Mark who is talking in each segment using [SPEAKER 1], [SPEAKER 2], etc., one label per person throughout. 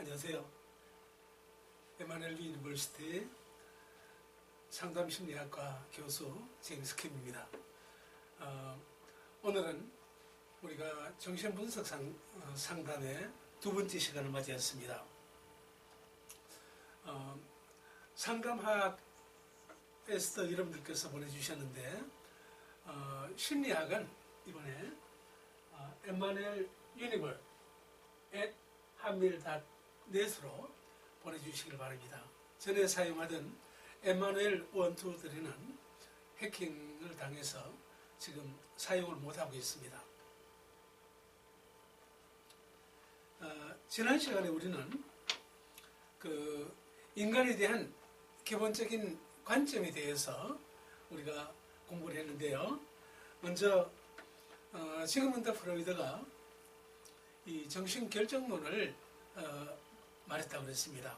[SPEAKER 1] 안녕하세요. 에마누엘 유니버시티 상담심리학과 교수 제임스 킴입니다. 오늘은 우리가 정신분석 상담의 두 번째 시간을 맞이했습니다. 상담학에서 여러분들께서 보내주셨는데 심리학은 이번에 에마누엘 유니버 @한밀.net으로 보내주시길 바랍니다. 전에 사용하던 에마누엘 1,2,3는 해킹을 당해서 지금 사용을 못하고 있습니다. 지난 시간에 우리는 인간에 대한 기본적인 관점에 대해서 우리가 공부를 했는데요. 먼저 지그문드 프로이드가 이 정신결정론을 말했다고 그랬습니다.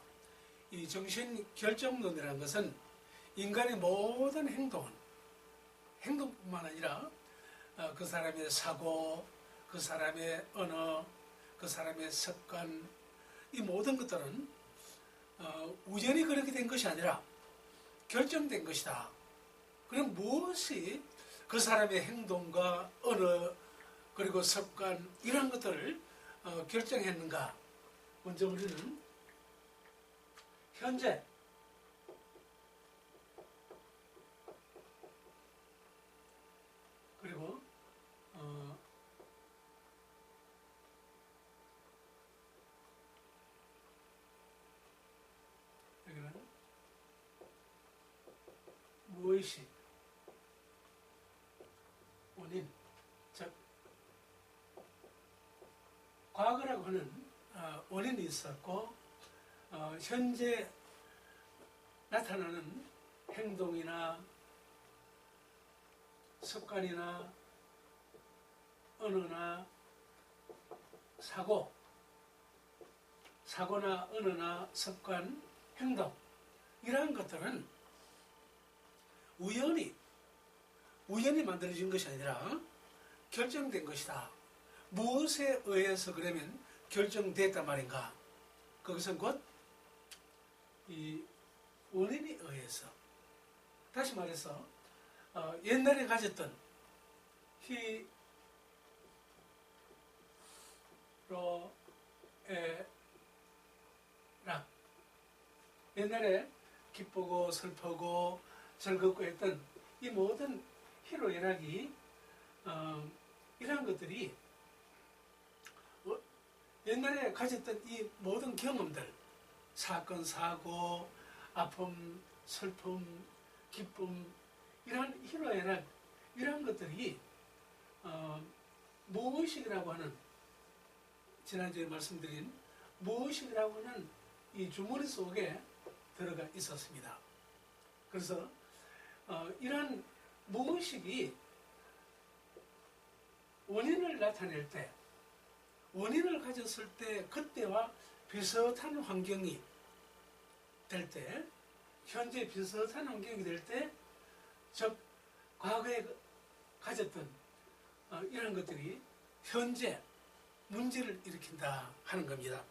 [SPEAKER 1] 이 정신결정론이라는 것은 인간의 모든 행동뿐만 아니라 그 사람의 사고, 그 사람의 언어, 그 사람의 습관, 이 모든 것들은 우연히 그렇게 된 것이 아니라 결정된 것이다. 그럼 무엇이 그 사람의 행동과 언어 그리고 습관 이런 것들을 결정했는가? 먼저 우리는 현재 그리고 여기는 무의식 원인, 즉 과거라고 하는 원인이 있었고 현재 나타나는 행동이나 습관이나 언어나 사고나 언어나 습관, 행동 이러한 것들은 우연히 만들어진 것이 아니라 결정된 것이다. 무엇에 의해서 그러면 결정됐단 말인가? 그것은 곧 이 원인에 의해서, 다시 말해서 옛날에 가졌던 희로애락, 옛날에 기쁘고 슬프고 즐겁고 했던 이 모든 희로애락이 이러한 것들이 옛날에 가졌던 이 모든 경험들, 사건, 사고, 아픔, 슬픔, 기쁨, 이러한 희로애락, 이러한 것들이 무의식이라고 하는, 지난주에 말씀드린 무의식이라고 하는 이 주머니 속에 들어가 있었습니다. 그래서 이러한 무의식이 원인을 나타낼 때, 원인을 가졌을 때 그때와 비슷한 환경이 될 때, 현재 비슷한 환경이 될 때, 즉 과거에 가졌던 이런 것들이 현재 문제를 일으킨다 하는 겁니다.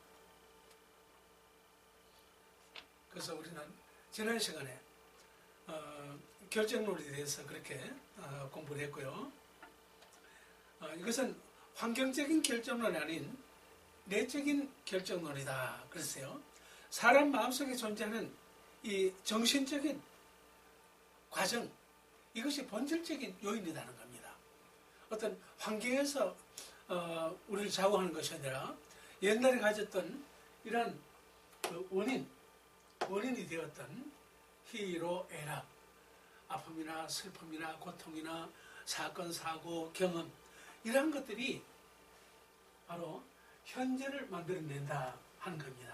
[SPEAKER 1] 그래서 우리는 지난 시간에 결정론에 대해서 그렇게 공부를 했고요. 이것은 환경적인 결정론이 아닌 내적인 결정론이다 그랬어요. 사람 마음속에 존재하는 이 정신적인 과정, 이것이 본질적인 요인이라는 겁니다. 어떤 환경에서 우리를 좌우하는 것이 아니라 옛날에 가졌던 이러한 원인이 되었던 희로애락, 아픔이나 슬픔이나 고통이나 사건, 사고, 경험, 이러한 것들이 바로 현재를 만들어낸다 하는 겁니다.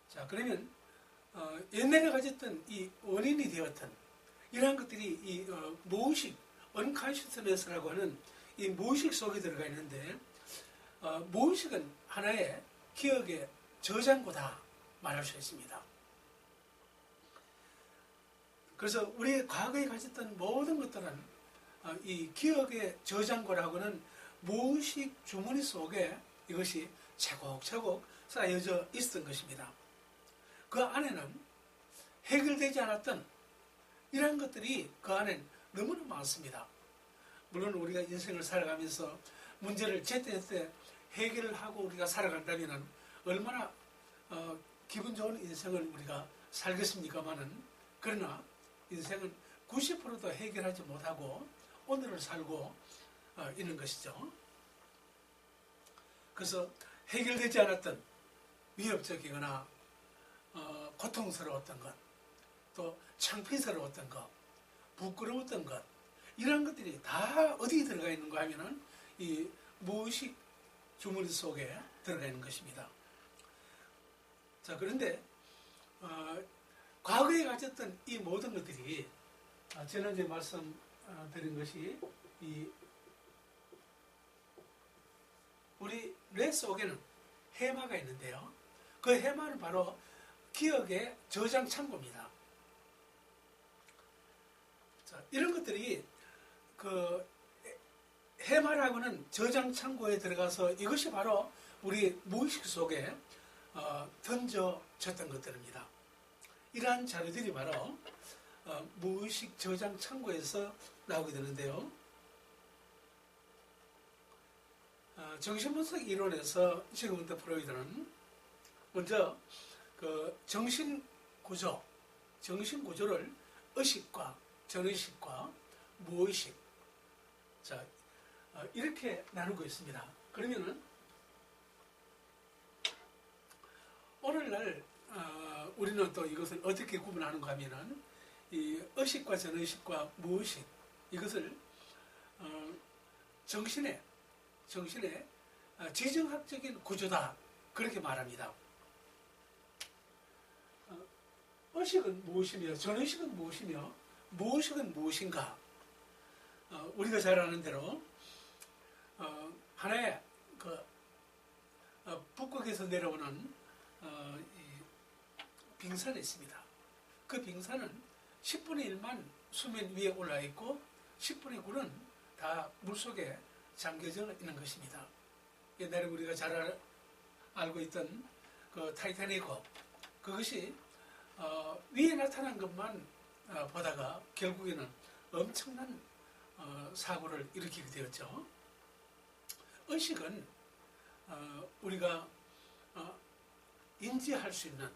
[SPEAKER 1] 자, 그러면 옛날에 가졌던 이 원인이 되었던 이러한 것들이 이 무의식, unconsciousness라고 하는 이 무의식 속에 들어가 있는데, 무의식은 하나의 기억의 저장고다 말할 수 있습니다. 그래서 우리의 과거에 가졌던 모든 것들은 이 기억의 저장고라고는 무의식 주머니 속에 이것이 차곡차곡 쌓여져 있었던 것입니다. 그 안에는 해결되지 않았던 이러한 것들이 그 안에 너무나 많습니다. 물론 우리가 인생을 살아가면서 문제를 제때제때 해결을 하고 우리가 살아간다면 얼마나 기분 좋은 인생을 우리가 살겠습니까마는, 그러나 인생은 90%도 해결하지 못하고 오늘을 살고 있는 것이죠. 그래서 해결되지 않았던 위협적이거나 고통스러웠던 것, 또 창피스러웠던 것, 부끄러웠던 것, 이런 것들이 다 어디에 들어가 있는가 하면은 이 무의식 주머니 속에 들어가 있는 것입니다. 자, 그런데 과거에 가졌던 이 모든 것들이 지난주에 말씀드린 것이 이 우리 뇌 속에는 해마가 있는데요. 그 해마는 바로 기억의 저장 창고입니다. 자, 이런 것들이 그 해마라고는 저장 창고에 들어가서 이것이 바로 우리 무의식 속에 던져졌던 것들입니다. 이러한 자료들이 바로 무의식 저장 창고에서 나오게 되는데요. 정신분석 이론에서 지금부터 프로이드는 먼저 그 정신구조를 의식과 전의식과 무의식, 자, 이렇게 나누고 있습니다. 그러면은 오늘날 우리는 또 이것을 어떻게 구분하는가 하면은 이 의식과 전의식과 무의식, 이것을 정신의 지정학적인 구조다, 그렇게 말합니다. 의식은 무엇이며 전의식은 무엇이며 무의식은 무엇인가? 우리가 잘 아는 대로 하나의 그 북극에서 내려오는 이 빙산이 있습니다. 그 빙산은 10분의 1만 수면 위에 올라 있고 10분의 9는 다 물속에 잠겨져 있는 것입니다. 옛날에 우리가 잘 알고 있던 그 타이타닉 호, 그것이 위에 나타난 것만 보다가 결국에는 엄청난 사고를 일으키게 되었죠. 의식은 우리가 인지할 수 있는,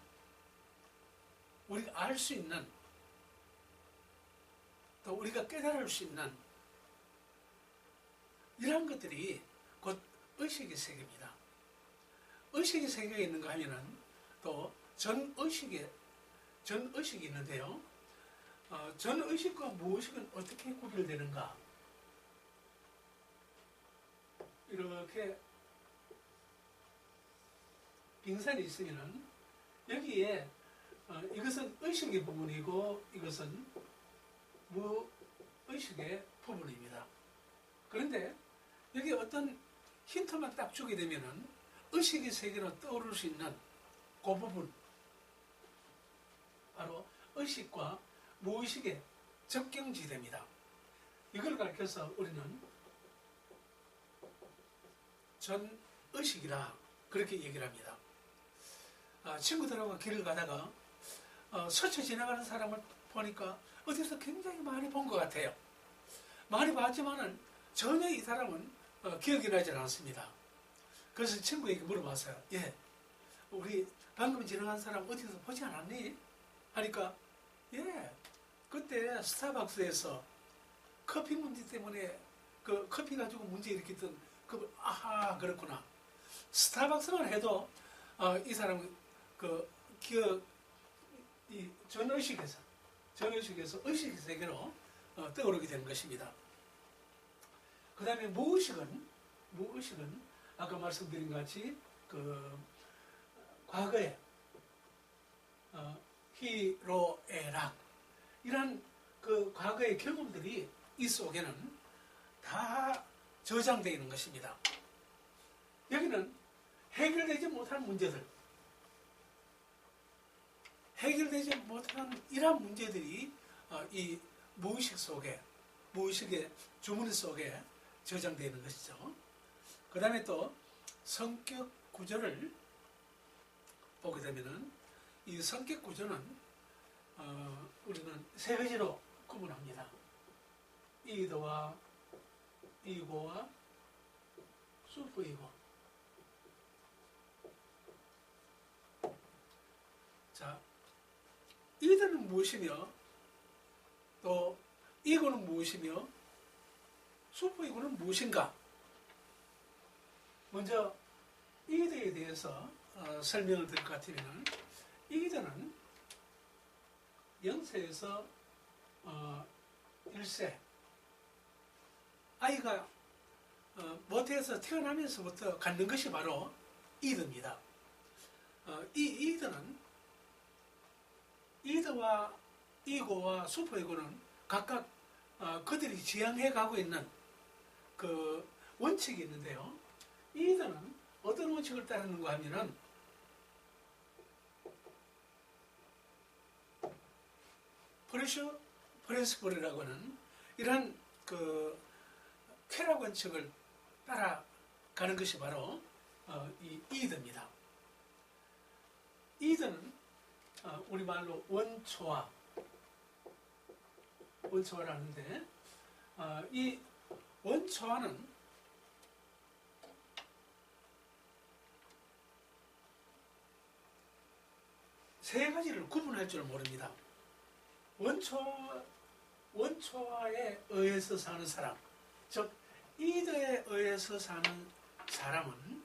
[SPEAKER 1] 우리가 알 수 있는, 또 우리가 깨달을 수 있는 이러한 것들이 곧 의식의 세계입니다. 의식의 세계가 있는가 하면은 또 전의식이 있는데요. 전의식과 무의식은 어떻게 구별되는가? 이렇게 빙산이 있으면은 여기에 이것은 의식의 부분이고 이것은 무의식의 부분입니다. 그런데 여기 어떤 힌트만 딱 주게 되면은 의식의 세계로 떠오를 수 있는 그 부분, 바로 의식과 무의식의 접경지대입니다. 이걸 가르쳐서 우리는 전의식이라 그렇게 얘기를 합니다. 친구들하고 길을 가다가 스쳐 지나가는 사람을 보니까 어디서 굉장히 많이 본 것 같아요. 많이 봤지만은 전혀 이 사람은 기억이 나지 않습니다. 그래서 친구에게 물어봤어요. 예, 우리 방금 지나간 사람 어디서 보지 않았니? 하니까 예, 그때 스타벅스에서 커피 문제 때문에 그 커피 가지고 문제 일으켰던 아하, 그렇구나. 스타벅스만 해도 이 사람은 그 기억, 이 전의식에서 의식 세계로 떠오르게 되는 것입니다. 그 다음에 무의식은 아까 말씀드린 것 같이 그 과거에 희로애락 이런 그 과거의 경험들이 이 속에는 다 저장되어 있는 것입니다. 여기는 해결되지 못한 문제들, 해결되지 못한 이러한 문제들이 이 무의식 속에 무의식의 주머니 속에 저장되어 있는 것이죠. 그 다음에 또 성격 구조를 보게 되면은 이 성격 구조는 우리는 세 가지로 구분합니다. 이더와 이고와 슈퍼이고. 자, 이더는 무엇이며 또 이고는 무엇이며 슈퍼이고는 무엇인가? 먼저 이더에 대해서 설명을 드릴 것 같으면 이더는 0세에서 1세 아이가 모태에서 태어나면서부터 갖는 것이 바로 이더입니다. 이 이더는 이더와 이고와 슈퍼이고는 각각 그들이 지향해 가고 있는 그 원칙이 있는데요. 이더는 어떤 원칙을 따르는가 하면은 프레셔 프린시플이라고 하는 이러한 그 쾌락 원칙을 따라가는 것이 바로 이 이더입니다. 이더는 우리말로 원초화라는데 이 원초화는 세 가지를 구분할 줄 모릅니다. 원초화에 의해서 사는 사람, 즉 이더에 의해서 사는 사람은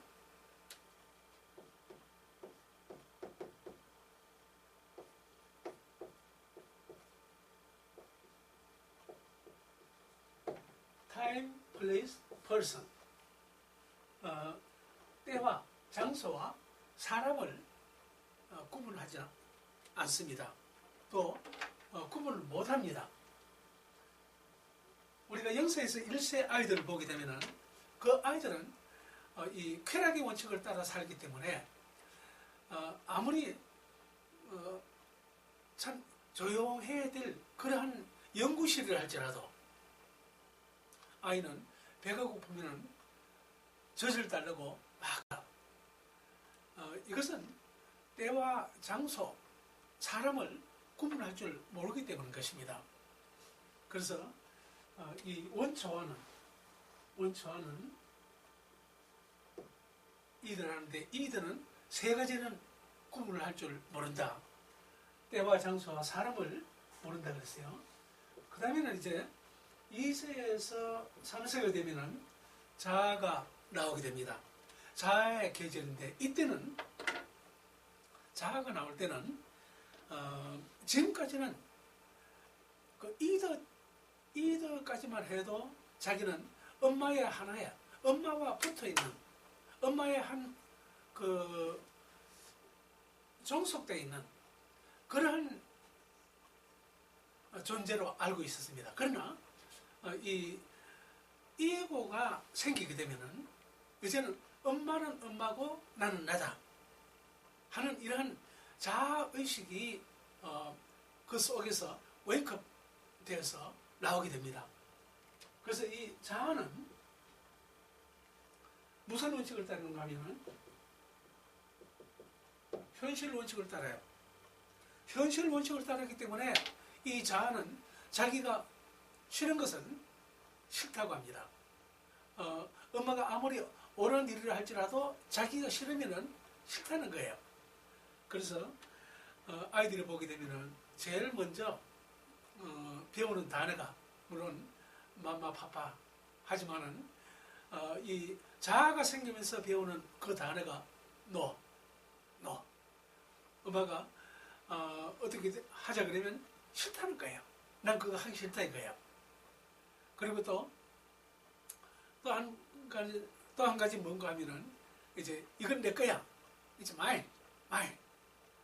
[SPEAKER 1] time, place, person, 때와 장소와 사람을 구분하지 않습니다. 또 구분을 못합니다. 우리가 0세에서 1세 아이들을 보게 되면 그 아이들은 이 쾌락의 원칙을 따라 살기 때문에 아무리 참 조용해야 될 그러한 연구실을 할지라도 아이는 배가 고프면 젖을 따르고 막 이것은 때와 장소, 사람을 구분할 줄 모르기 때문인 것입니다. 그래서 이 원초화는 이더라는데 이더는 세 가지는 구분을 할 줄 모른다. 때와 장소와 사람을 모른다 그랬어요. 그 다음에는 이제 2세에서 3세가 되면은 자아가 나오게 됩니다. 자아의 계절인데 이때는 자아가 나올 때는 지금까지는 그 이더까지만 해도 자기는 엄마의 하나야. 엄마와 붙어 있는 엄마의 한 그 종속되어 있는 그러한 존재로 알고 있었습니다. 그러나 이 이고가 생기게 되면은 이제는 엄마는 엄마고 나는 나다 하는 이러한 자아의식이 그 속에서 웨이크업 되어서 나오게 됩니다. 그래서 이 자아는 무슨 원칙을 따르는가 하면 현실 원칙을 따라요. 현실 원칙을 따르기 때문에 이 자아는 자기가 싫은 것은 싫다고 합니다. 엄마가 아무리 옳은 일을 할지라도 자기가 싫으면 싫다는 거예요. 그래서 아이들이 보게 되면 제일 먼저 배우는 단어가 물론 맘마 파파 하지만은 이 자아가 생기면서 배우는 그 단어가 no. 엄마가 어떻게 하자 그러면 싫다는 거예요. 난 그거 하기 싫다 이거예요. 그리고 또 한 가지 뭔가 하면은 이제 이건 내 거야. 이제 마인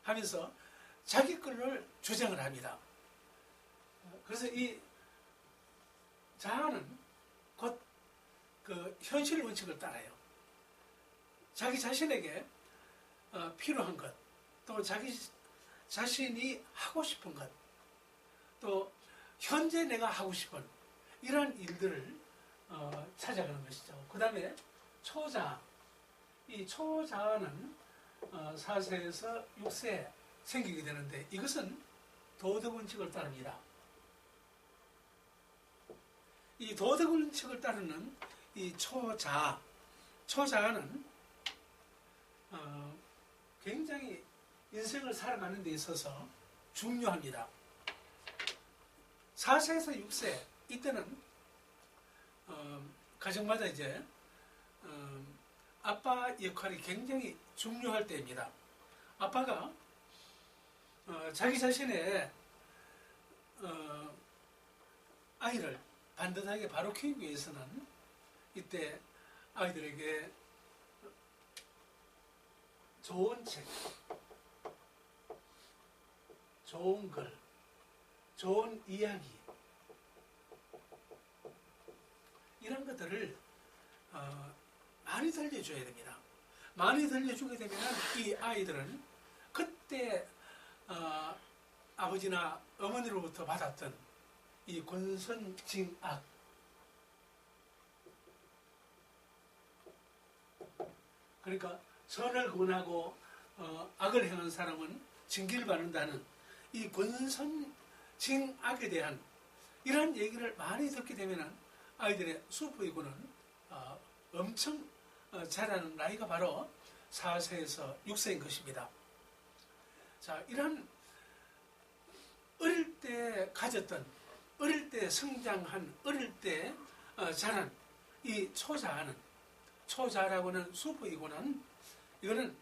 [SPEAKER 1] 하면서 자기 걸을 주장을 합니다. 그래서 이 자아는 곧 그 현실 원칙을 따라요. 자기 자신에게 필요한 것, 또 자기 자신이 하고 싶은 것, 또 현재 내가 하고 싶은 이러한 일들을 찾아가는 것이죠. 그 다음에 초자, 이 초자는 4세에서 6세 생기게 되는데 이것은 도덕원칙을 따릅니다. 이 도덕원칙을 따르는 이 초자는 굉장히 인생을 살아가는 데 있어서 중요합니다. 4세에서 6세 이때는 가정마다 이제 아빠 역할이 굉장히 중요할 때입니다. 아빠가 자기 자신의 아이를 반듯하게 바로 키우기 위해서는 이때 아이들에게 좋은 책, 좋은 글, 좋은 이야기 이런 것들을 많이 들려줘야 됩니다. 많이 들려주게 되면 이 아이들은 그때 아버지나 어머니로부터 받았던 이 권선징악, 그러니까 선을 권하고 악을 행한 사람은 징계를 받는다는 이 권선징악에 대한 이러한 얘기를 많이 듣게 되면 아이들의 수포이고는 엄청 자라는 나이가 바로 4세에서 6세인 것입니다. 자, 이러한 어릴 때 가졌던, 어릴 때 성장한, 어릴 때 자란 이 초자라고 하는 수포이고는 이거는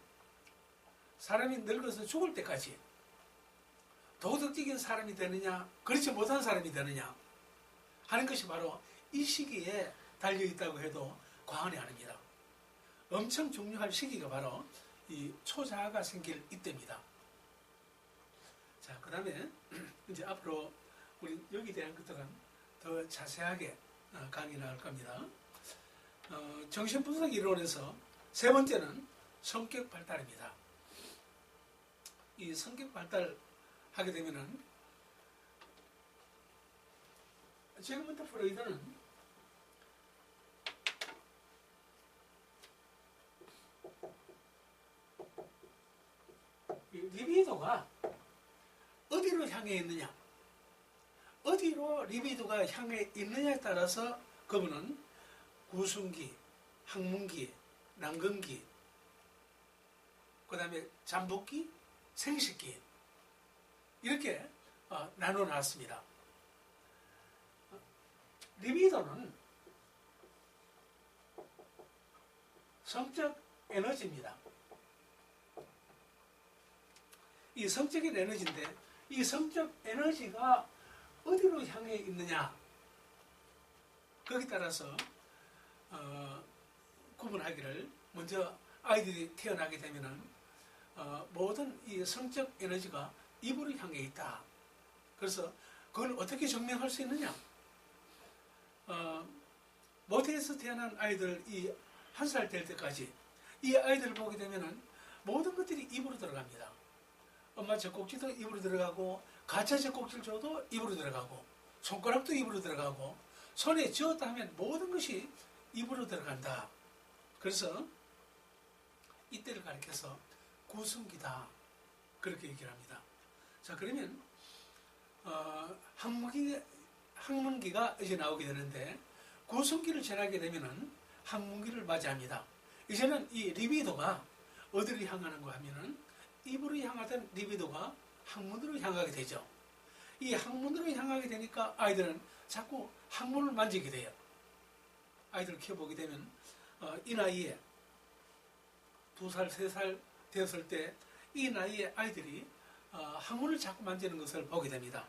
[SPEAKER 1] 사람이 늙어서 죽을 때까지 도덕적인 사람이 되느냐, 그렇지 못한 사람이 되느냐 하는 것이 바로 이 시기에 달려있다고 해도 과언이 아닙니다. 엄청 중요한 시기가 바로 이 초자가 생길 이때입니다. 자, 그 다음에 이제 앞으로 우리 여기에 대한 것들은 더 자세하게 강의 나갈 겁니다. 정신분석 이론에서 세 번째는 성격 발달입니다. 이 성격 발달하게 되면은 지금부터 프로이드는 리비도가 어디로 향해 있느냐, 어디로 리비도가 향해 있느냐에 따라서 그분은 구순기, 항문기, 난근기, 그 다음에 잠복기, 생식기 이렇게 나눠놨습니다. 리비도는 성적 에너지입니다. 이 성적인 에너지인데 이 성적 에너지가 어디로 향해 있느냐 거기에 따라서 구분하기를 먼저 아이들이 태어나게 되면은 모든 이 성적 에너지가 입으로 향해 있다. 그래서 그걸 어떻게 증명할 수 있느냐? 모태에서 태어난 아이들 이 1살 될 때까지 이 아이들을 보게 되면은 모든 것들이 입으로 들어갑니다. 엄마 젖꼭지도 입으로 들어가고 가짜 젖꼭지를 줘도 입으로 들어가고 손가락도 입으로 들어가고 손에 쥐었다 하면 모든 것이 입으로 들어간다. 그래서 이때를 가리켜서 구순기다 그렇게 얘기를 합니다. 자, 그러면 항문기가 이제 나오게 되는데 구순기를 지나게 되면은 항문기를 맞이합니다. 이제는 이 리비도가 어디로 향하는가 하면은 입으로 향하던 리비도가 항문으로 향하게 되죠. 이 항문으로 향하게 되니까 아이들은 자꾸 항문을 만지게 돼요. 아이들을 키워보게 되면 이 나이에 2살, 3살 되었을 때 이 나이에 아이들이 항문을 자꾸 만지는 것을 보게 됩니다.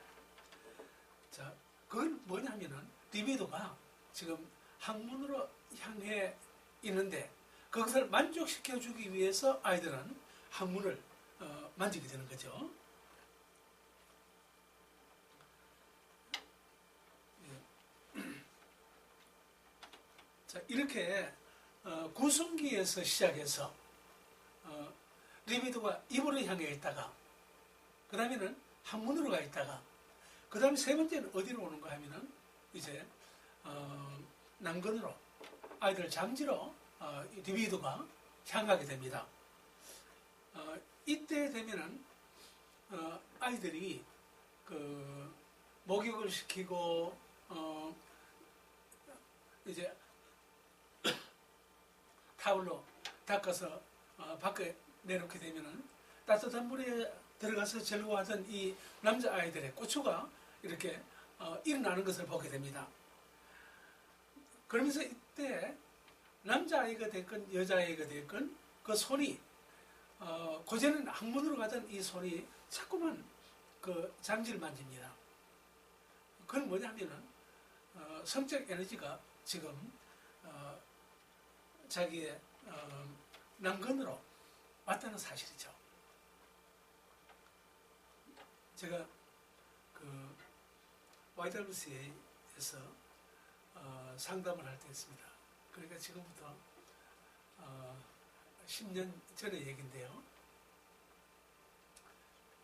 [SPEAKER 1] 자, 그건 뭐냐면은 리비도가 지금 항문으로 향해 있는데 그것을 만족시켜주기 위해서 아이들은 항문을 만지게 되는 거죠. 자, 이렇게 구순기에서 시작해서 리비도가 입으로 향해 있다가 그 다음에는 항문으로 가 있다가 그 다음에 세 번째는 어디로 오는가 하면은 이제 남근으로 아이들 잠지로 리비도가 향하게 됩니다. 이때 되면은 아이들이 그 목욕을 시키고 이제 타올로 닦아서 밖에 내놓게 되면은 따뜻한 물에 들어가서 즐거워하던 이 남자아이들의 고추가 이렇게 일어나는 것을 보게 됩니다. 그러면서 이때 남자아이가 됐건 여자아이가 됐건 그 손이 고전에는 학문으로 가던 이 손이 자꾸만 그 잠지를 만집니다. 그건 뭐냐면은 성적 에너지가 지금 자기의 난근으로 왔다는 사실이죠. 제가 그 YWCA에서 상담을 할 때 했습니다. 그러니까 지금부터 10년 전의 얘기인데요.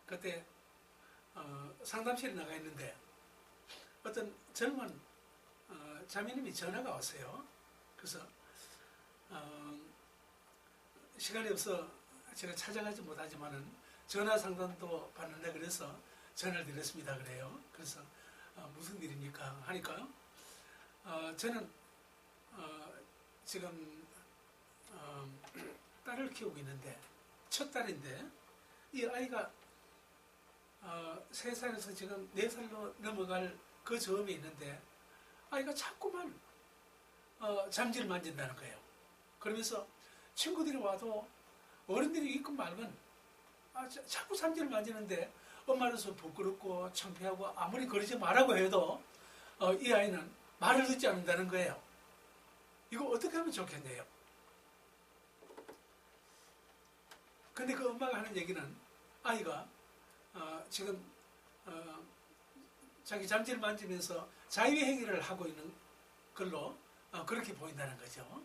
[SPEAKER 1] 그때 상담실에 나가 있는데 어떤 젊은 자매님이 전화가 왔어요. 그래서 시간이 없어 제가 찾아가지 못하지만은 전화 상담도 받는다 그래서 전화를 드렸습니다. 그래요. 그래서 무슨 일입니까? 하니까 저는 지금 딸을 키우고 있는데 첫 딸인데 이 아이가 3살에서 지금 4살로 넘어갈 그 즈음에 있는데 아이가 자꾸만 잠지를 만진다는 거예요. 그러면서 친구들이 와도 어른들이 있건 말건 자꾸 잠지를 만지는데 엄마로서 부끄럽고 창피하고 아무리 그러지 말라고 해도 이 아이는 말을 듣지 않는다는 거예요. 이거 어떻게 하면 좋겠네요. 근데 그 엄마가 하는 얘기는 아이가 지금 자기 잠지를 만지면서 자유행위를 하고 있는 걸로 그렇게 보인다는 거죠.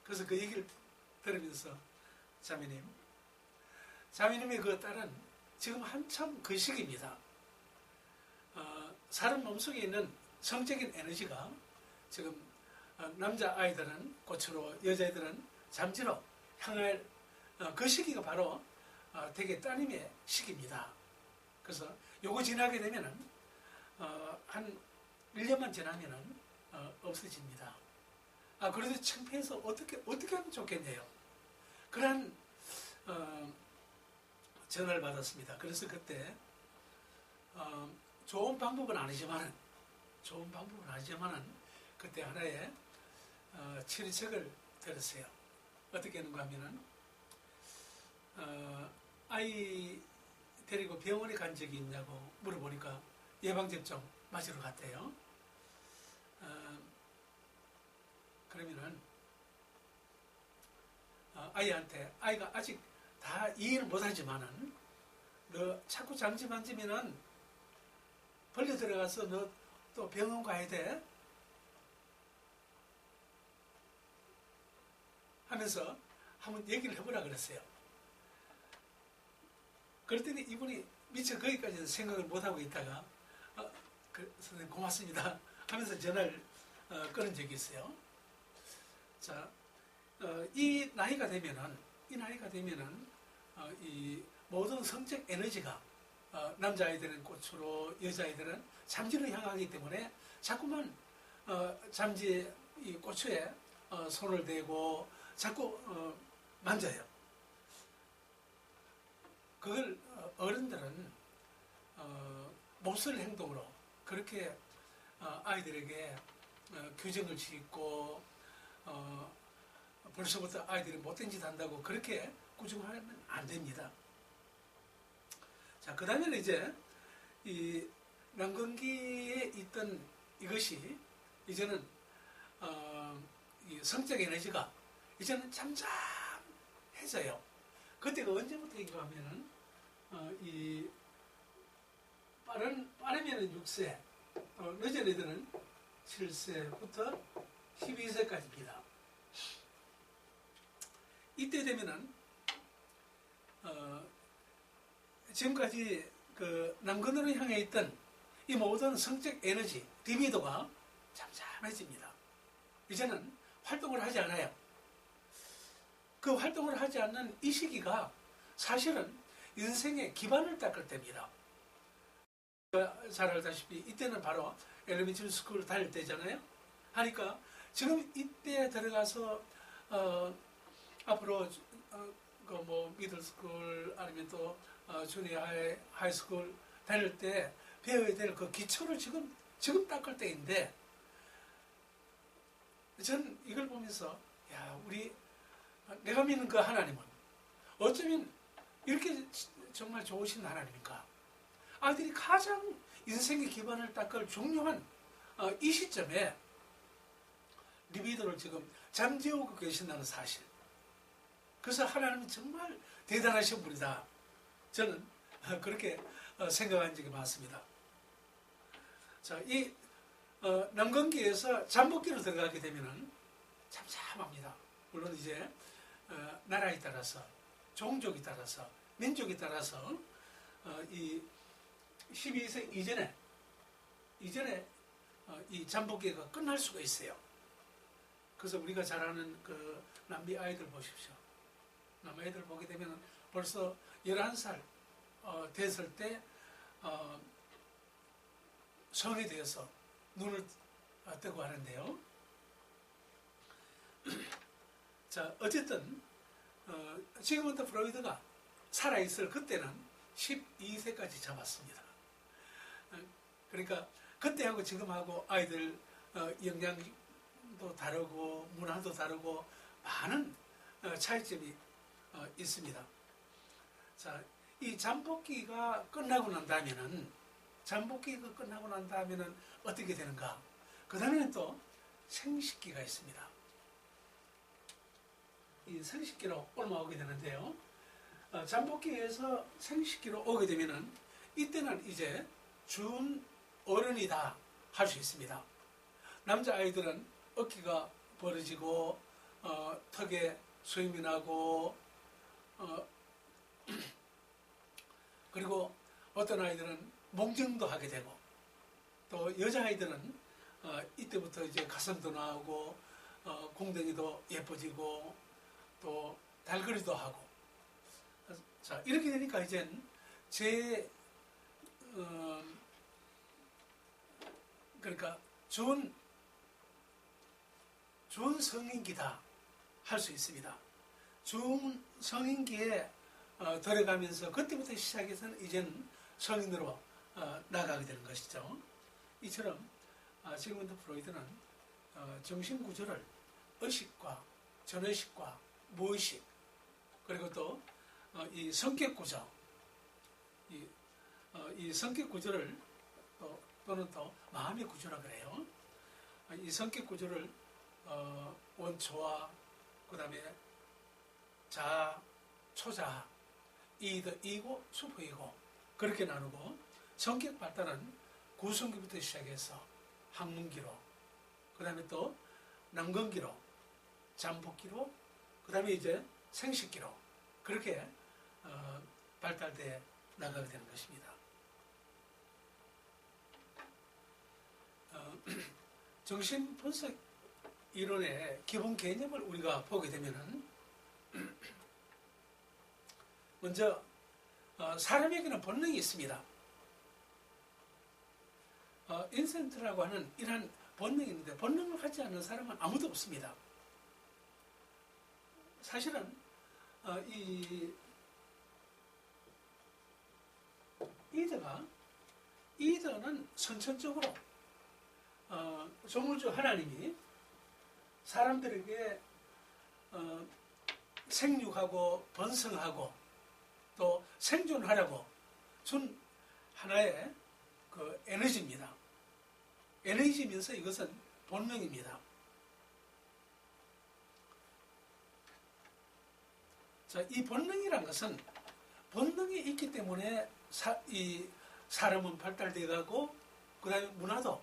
[SPEAKER 1] 그래서 그 얘기를 들으면서 자매님의 그 딸은 지금 한참 그 시기입니다. 사람 몸속에 있는 성적인 에너지가 지금 남자아이들은 꽃으로 여자아이들은 잠지로 향할 그 시기가 바로 되게 따님의 시기입니다. 그래서 요거 지나게 되면은 한 1년만 지나면은 없어집니다. 그래서 창피해서 어떻게 하면 좋겠네요. 그런 전화를 받았습니다. 그래서 그때 좋은 방법은 아니지만은 그때 하나의 치료책을 들었어요. 어떻게 하는가 하면은 아이 데리고 병원에 간 적이 있냐고 물어보니까 예방접종 맞으러 갔대요. 그러면은 아이한테 아이가 아직 다 이해를 못하지만은 너 자꾸 잠지 만지면은 벌려 들어가서 너 또 병원 가야 돼 하면서 한번 얘기를 해보라 그랬어요. 그랬더니 이분이 미처 거기까지는 생각을 못하고 있다가 선생님 고맙습니다 하면서 전화를 끊은 적이 있어요. 자, 이 나이가 되면은 이 모든 성적 에너지가 남자아이들은 꽃으로 여자아이들은 잠지로 향하기 때문에 자꾸만 잠지 이 꽃에 손을 대고 자꾸 만져요. 그걸 어른들은 몹쓸 행동으로 그렇게 아이들에게 규정을 짓고 벌써부터 아이들이 못된 짓 한다고 그렇게 꾸중하면 안 됩니다. 자, 그 다음에는 이제 이 난근기에 있던 이것이 이제는 이 성적 에너지가 이제는 잠잠해져요. 그때가 언제부터인가 하면은 이 빠르면은 6세, 늦은 애들은 7세부터 12세까지입니다. 이때 되면은 지금까지 그 남근으로 향해 있던 이 모든 성적 에너지, 리비도가 잠잠해집니다. 이제는 활동을 하지 않아요. 그 활동을 하지 않는 이 시기가 사실은 인생의 기반을 닦을 때입니다. 잘 알다시피 이때는 바로 엘리멘터리 스쿨 다닐 때잖아요. 하니까 지금 이때 들어가서 앞으로 뭐 미들스쿨 아니면 또 주니어 하이스쿨 다닐 때 배워야 될 그 기초를 지금 닦을 때인데, 전 이걸 보면서 내가 믿는 그 하나님은 어쩌면 이렇게 정말 좋으신 하나님인가. 아들이 가장 인생의 기반을 닦을 중요한 이 시점에 리비더를 지금 잠재우고 계신다는 사실. 그래서 하나님은 정말 대단하신 분이다. 저는 그렇게 생각한 적이 많습니다. 자, 이 남건기에서 잠복기로 들어가게 되면은 잠잠합니다. 물론 이제 나라에 따라서, 종족에 따라서, 민족에 따라서 이 12세 이전에 이 잠복기가 끝날 수가 있어요. 그래서 우리가 잘 아는 그 남미 아이들 보십시오. 남미 아이들 보게 되면 벌써 11살 됐을 때 성이 되어서 눈을 뜨고 하는데요. 자, 어쨌든 지금부터 프로이드가 살아있을 그때는 12세까지 잡았습니다. 그러니까 그때하고 지금하고 아이들 영양도 다르고 문화도 다르고 많은 차이점이 있습니다. 자, 이 잠복기가 끝나고 난 다음에는 어떻게 되는가? 그 다음에는 또 생식기가 있습니다. 이 생식기로 올라오게 되는데요. 잠복기에서 생식기로 오게 되면은 이때는 이제 준 어른이다 할 수 있습니다. 남자아이들은 어깨가 벌어지고 턱에 수염이 나고 그리고 어떤 아이들은 몽증도 하게 되고, 또 여자아이들은 이때부터 이제 가슴도 나오고 공댕이도 예뻐지고 또 달거리도 하고. 자, 이렇게 되니까 이젠 그러니까 좋은 성인기다 할 수 있습니다. 좋은 성인기에 들어가면서 그때부터 시작해서는 이제는 성인으로 나가게 되는 것이죠. 이처럼 지금부터 프로이드는 정신구조를 의식과 전의식과 무의식, 그리고 또 이 성격구조, 이 성격구조를 또는 또 마음의 구조라 그래요. 이 성격구조를 원초와 그 다음에 자아, 초자아, 이고 수포이고 그렇게 나누고, 성격 발달은 구성기부터 시작해서 학문기로, 그 다음에 또 남건기로, 잠복기로, 그 다음에 이제 생식기로 그렇게 발달돼 나가게 되는 것입니다. 정신분석 이론의 기본 개념을 우리가 보게 되면은 먼저 사람에게는 본능이 있습니다. 인센트라고 하는 이러한 본능이 있는데, 본능을 갖지 않는 사람은 아무도 없습니다. 사실은 이더는 선천적으로 조물주 하나님이 사람들에게 생육하고 번성하고 또 생존하라고 준 하나의 그 에너지입니다. 에너지면서 이것은 본능입니다. 자, 이 본능이란 것은 본능이 있기 때문에 이 사람은 발달돼 가고, 그 다음에 문화도,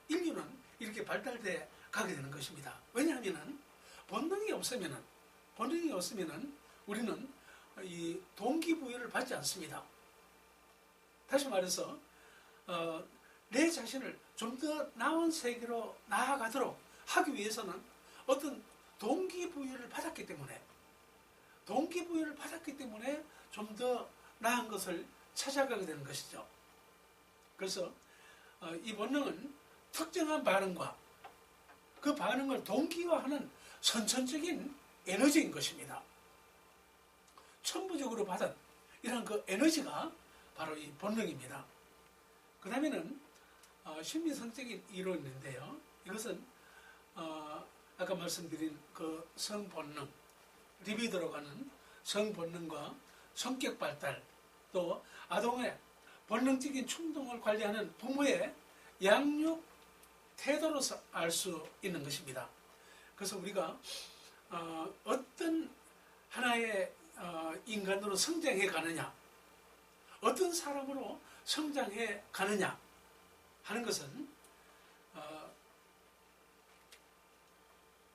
[SPEAKER 1] 인류는 이렇게 발달돼 가게 되는 것입니다. 왜냐하면 본능이 없으면은 우리는 이 동기부여를 받지 않습니다. 다시 말해서 내 자신을 좀 더 나은 세계로 나아가도록 하기 위해서는 어떤 동기부여를 받았기 때문에 좀 더 나은 것을 찾아가게 되는 것이죠. 그래서 이 본능은 특정한 반응과 그 반응을 동기화하는 선천적인 에너지인 것입니다. 천부적으로 받은 이런 그 에너지가 바로 이 본능입니다. 그 다음에는 심리성적인 이론인데요. 이것은 아까 말씀드린 그 성본능, 리비도로 가는 성본능과 성격 발달, 또 아동의 본능적인 충동을 관리하는 부모의 양육 태도로서 알 수 있는 것입니다. 그래서 우리가 어떤 하나의 인간으로 성장해 가느냐, 어떤 사람으로 성장해 가느냐 하는 것은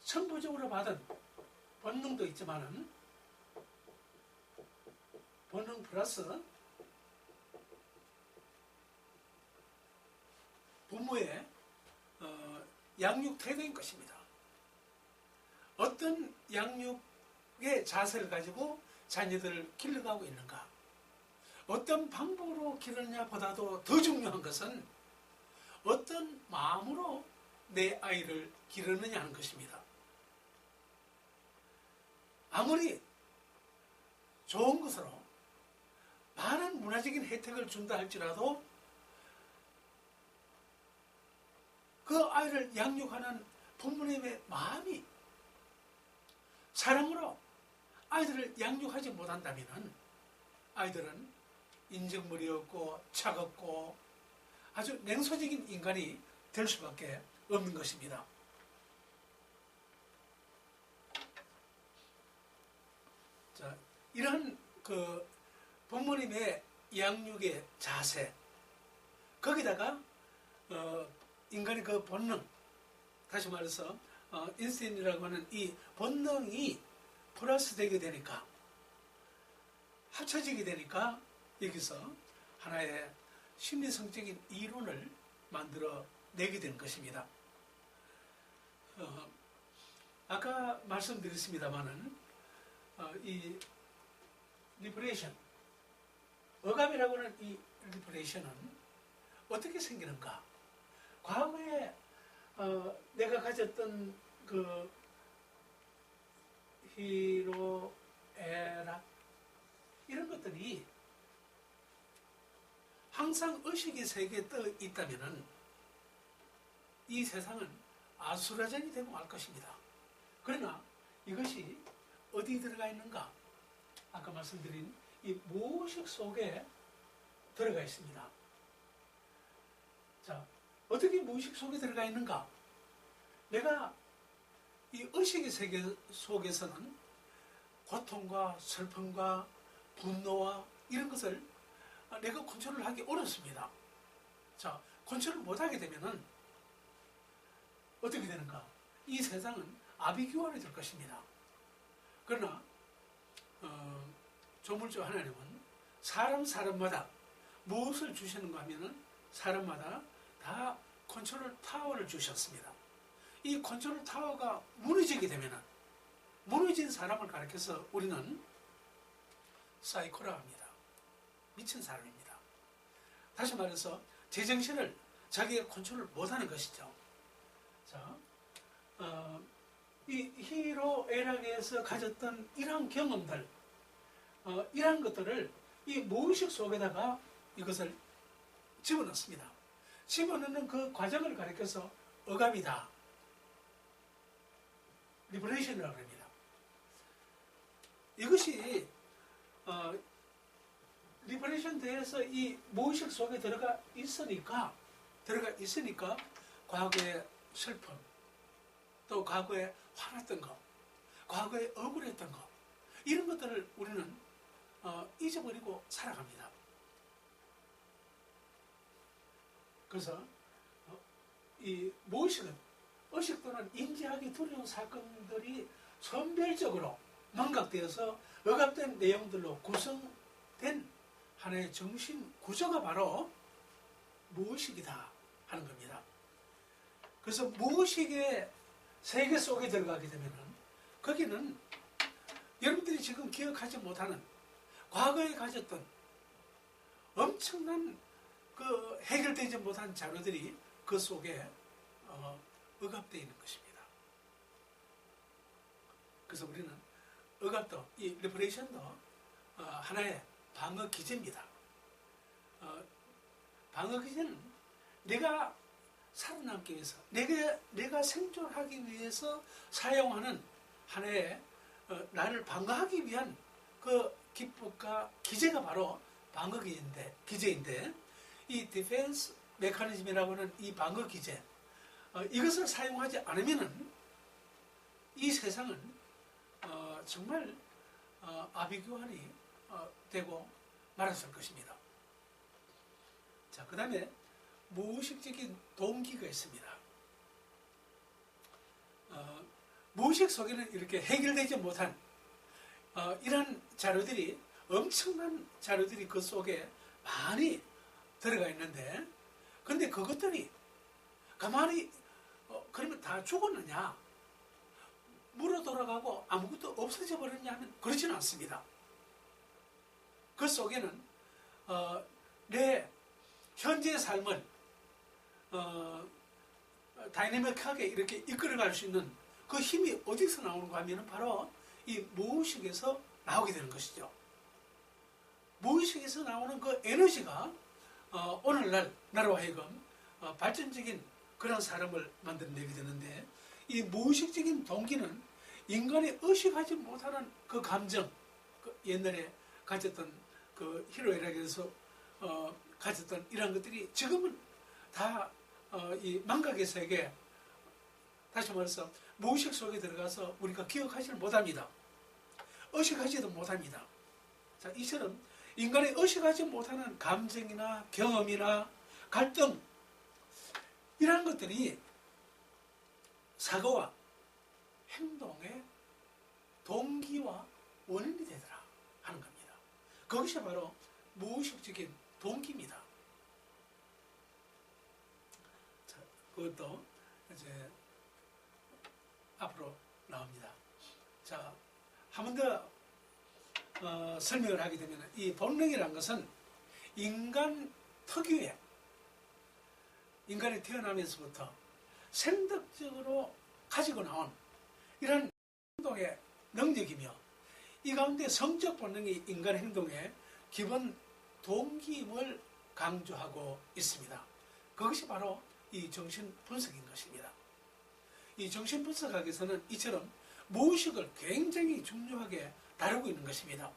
[SPEAKER 1] 천부적으로 받은 본능도 있지만은 본능 플러스 부모의 양육 태도인 것입니다. 어떤 양육의 자세를 가지고 자녀들을 길러가고 있는가, 어떤 방법으로 기르느냐 보다도 더 중요한 것은 어떤 마음으로 내 아이를 기르느냐 하는 것입니다. 아무리 좋은 것으로 많은 문화적인 혜택을 준다 할지라도 그 아이를 양육하는 부모님의 마음이 사랑으로 아이들을 양육하지 못한다면 아이들은 인정머리 없고 차갑고 아주 냉소적인 인간이 될 수밖에 없는 것입니다. 자, 이러한 그 부모님의 양육의 자세, 거기다가 인간의 그 본능, 다시 말해서 인스틴이라고 하는 이 본능이 플러스 되게 되니까, 합쳐지게 되니까 여기서 하나의 심리성적인 이론을 만들어 내게 되는 것입니다. 아까 말씀드렸습니다마는 이 리버레이션, 억압이라고 하는 이 리버레이션은 어떻게 생기는가? 과거에 내가 가졌던 그 희로애락 이런 것들이 항상 의식의 세계에 떠 있다면 이 세상은 아수라장이 되고 말 것입니다. 그러나 이것이 어디 들어가 있는가? 아까 말씀드린 이 무의식 속에 들어가 있습니다. 자, 어떻게 무의식 속에 들어가 있는가? 내가 이 의식의 세계 속에서는 고통과 슬픔과 분노와 이런 것을 내가 컨트롤을 하기 어렵습니다. 자, 컨트롤을 못하게 되면은 어떻게 되는가? 이 세상은 아비규환이 될 것입니다. 그러나 조물주 하나님은 사람마다 무엇을 주시는가 하면은 사람마다 다 컨트롤 타워를 주셨습니다. 이 컨트롤 타워가 무너지게 되면은 무너진 사람을 가리켜서 우리는 사이코라 합니다. 미친 사람입니다. 다시 말해서 제정신을 자기가 컨트롤 못하는 것이죠. 자, 이 희로애락에서 가졌던 이러한 경험들, 이러한 것들을 이 무의식 속에다가 이것을 집어넣습니다. 집어넣는 그 과정을 가리켜서 억압이다, 리버레이션이라고 합니다. 이것이 리버레이션 대해서 이 무의식 속에 들어가 있으니까 과거의 슬픔, 또 과거에 화났던 것, 과거에 억울했던 것, 이런 것들을 우리는 잊어버리고 살아갑니다. 그래서 이 무의식은 의식 또는 인지하기 두려운 사건들이 선별적으로 망각되어서 억압된 내용들로 구성된 하나의 정신 구조가 바로 무의식이다, 하는 겁니다. 그래서 무의식의 세계 속에 들어가게 되면은 거기는 여러분들이 지금 기억하지 못하는 과거에 가졌던 엄청난 그 해결되지 못한 자료들이 그 속에 억압되어 있는 것입니다. 그래서 우리는 억압도, 이 리퍼레이션도 하나의 방어 기제입니다. 방어 기제는 내가 살아남기 위해서, 내가 생존하기 위해서 사용하는 하나의 나를 방어하기 위한 그 기법과 기제가 바로 방어 기제인데 이 디펜스 메커니즘이라고 하는 이 방어 기제, 이것을 사용하지 않으면은 이 세상은 정말 아비규환이 되고 말았을 것입니다. 자, 그 다음에 무의식적인 동기가 있습니다. 무의식 속에는 이렇게 해결되지 못한 이러한 자료들이, 엄청난 자료들이 그 속에 많이 들어가 있는데, 근데 그것들이 가만히 그러면 다 죽었느냐, 물어 돌아가고 아무것도 없어져 버렸냐 하면 그렇지는 않습니다. 그 속에는 내 현재의 삶을 다이내믹하게 이렇게 이끌어갈 수 있는 그 힘이 어디서 나오는가 하면 바로 이 무의식에서 나오게 되는 것이죠. 무의식에서 나오는 그 에너지가 오늘날 나로 하여금 발전적인 그런 사람을 만들어내게 되는데, 이 무의식적인 동기는 인간이 의식하지 못하는 그 감정, 그 옛날에 가졌던 그 희로애락에서 가졌던 이런 것들이 지금은 다 이 망각의 세계, 다시 말해서 무의식 속에 들어가서 우리가 기억하지를 못합니다. 의식하지도 못합니다. 자, 이처럼 인간이 의식하지 못하는 감정이나 경험이나 갈등, 이러한 것들이 사고와 행동의 동기와 원인이 되더라 하는 겁니다. 그것이 바로 무의식적인 동기입니다. 자, 그것도 이제 앞으로 나옵니다. 자, 한 번 더 설명을 하게 되면, 이 본능이라는 것은 인간 특유의, 인간이 태어나면서부터 생덕적으로 가지고 나온 이런 행동의 능력이며, 이 가운데 성적 본능이 인간 행동의 기본 동기임을 강조하고 있습니다. 그것이 바로 이 정신 분석인 것입니다. 이 정신 분석학에서는 이처럼 무의식을 굉장히 중요하게 다루고 있는 것입니다.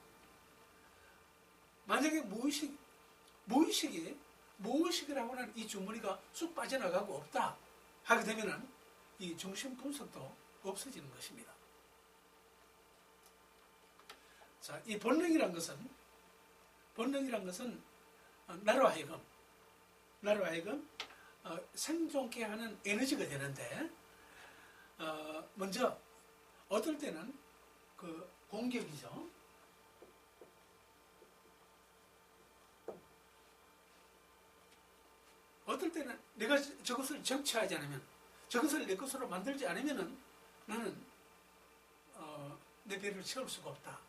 [SPEAKER 1] 만약에 무의식이라고 하는 이 주머니가 쑥 빠져나가고 없다 하게 되면은 이 정신 분석도 없어지는 것입니다. 자, 이 본능이란 것은 나로 하여금 생존케 하는 에너지가 되는데, 먼저 어떨 때는 그 공격이죠. 어떨 때는 내가 저것을 정치하지 않으면, 저것을 내 것으로 만들지 않으면은 나는 내 배를 채울 수가 없다.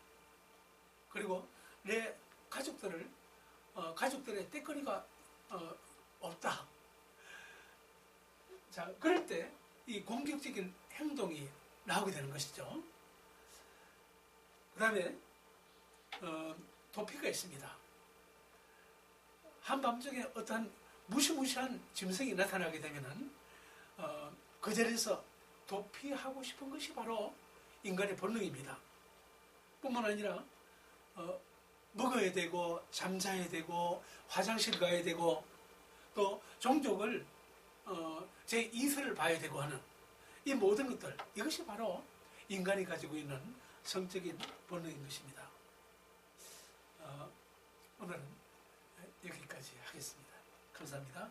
[SPEAKER 1] 그리고 내 가족들의 떼거리가 없다. 자, 그럴 때 이 공격적인 행동이 나오게 되는 것이죠. 그 다음에 도피가 있습니다. 한밤중에 어떠한 무시무시한 짐승이 나타나게 되면은 그 자리에서 도피하고 싶은 것이 바로 인간의 본능입니다. 뿐만 아니라 먹어야 되고, 잠자야 되고, 화장실 가야 되고, 또 종족을 제 이슬을 봐야 되고 하는 이 모든 것들, 이것이 바로 인간이 가지고 있는 성적인 본능인 것입니다. 오늘은 여기까지 하겠습니다. 감사합니다.